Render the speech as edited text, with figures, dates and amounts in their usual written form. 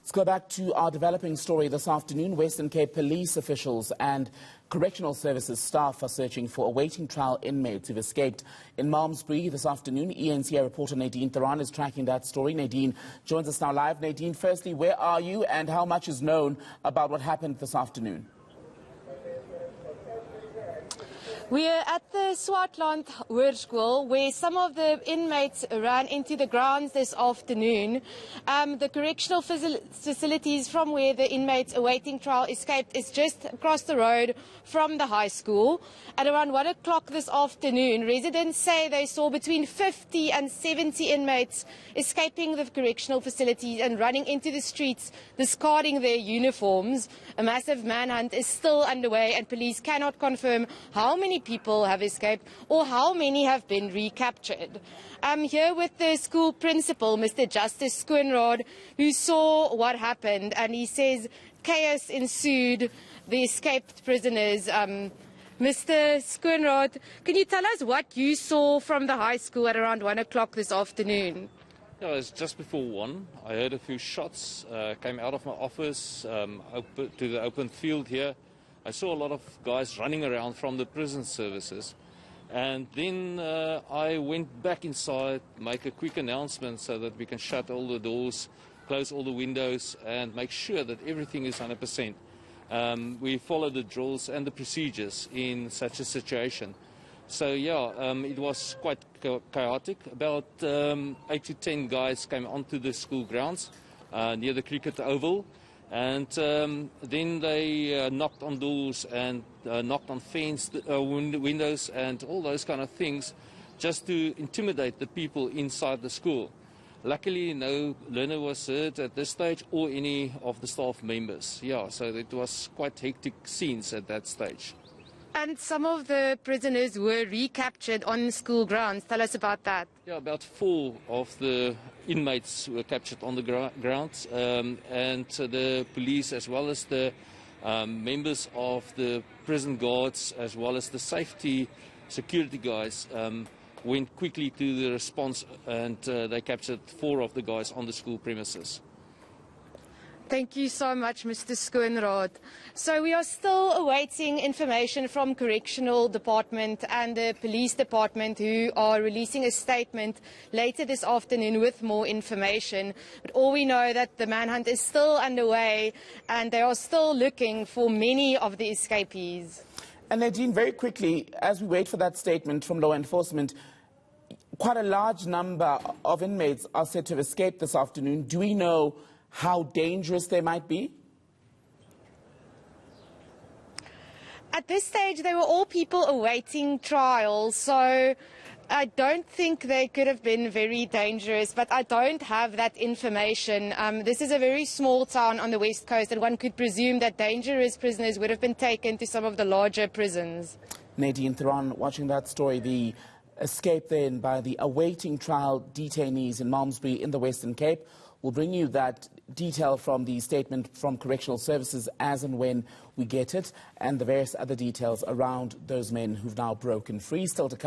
Let's go back to our developing story this afternoon. Western Cape police officials and Correctional Services staff are searching for awaiting trial inmates who've escaped in Malmesbury this afternoon. ENCA reporter Nadine Theran is tracking that story. Nadine joins us now live. Nadine, firstly, where are you and how much is known about what happened this afternoon? We are at the Swartland Hoërskool where some of the inmates ran into the grounds this afternoon. The correctional facilities from where the inmates awaiting trial escaped is just across the road from the high school. At around 1 o'clock this afternoon, residents say they saw between 50 and 70 inmates escaping the correctional facilities and running into the streets, discarding their uniforms. A massive manhunt is still underway and police cannot confirm how many people have escaped or how many have been recaptured. I'm here with the school principal, Mr. Justice Skoenraad, who saw what happened, and he says chaos ensued, the escaped prisoners. Mr. Skoenraad, can you tell us what you saw from the high school at around 1 o'clock this afternoon? Yeah, it was just before 1. I heard a few shots, came out of my office to the open field here. I saw a lot of guys running around from the prison services. And then I went back inside, make a quick announcement so that we can shut all the doors, close all the windows, and make sure that everything is 100%. We follow the drills and the procedures in such a situation. So, yeah, it was quite chaotic. About 8 to 10 guys came onto the school grounds near the cricket oval. And then they knocked on doors and knocked on windows and all those kind of things just to intimidate the people inside the school. Luckily, no learner was hurt at this stage or any of the staff members. Yeah, so it was quite hectic scenes at that stage. And some of the prisoners were recaptured on school grounds. Tell us about that. Yeah, about 4 of the inmates were captured on the grounds, and the police, as well as the members of the prison guards, as well as the security guys, went quickly to the response, and they captured 4 of the guys on the school premises. Thank you so much, Mr. Skoenraad. So we are still awaiting information from Correctional Department and the Police Department, who are releasing a statement later this afternoon with more information. But all we know that the manhunt is still underway and they are still looking for many of the escapees. And Nadine, very quickly, as we wait for that statement from law enforcement, quite a large number of inmates are said to have escaped this afternoon. Do we know how dangerous they might be? At this stage, they were all people awaiting trial, so I don't think they could have been very dangerous, but I don't have that information. This is a very small town on the west coast, and one could presume that dangerous prisoners would have been taken to some of the larger prisons. Nadine Theran, watching that story, the escape then by the awaiting trial detainees in Malmesbury in the Western Cape. We'll bring you that detail from the statement from Correctional Services as and when we get it, and the various other details around those men who've now broken free. Still to come.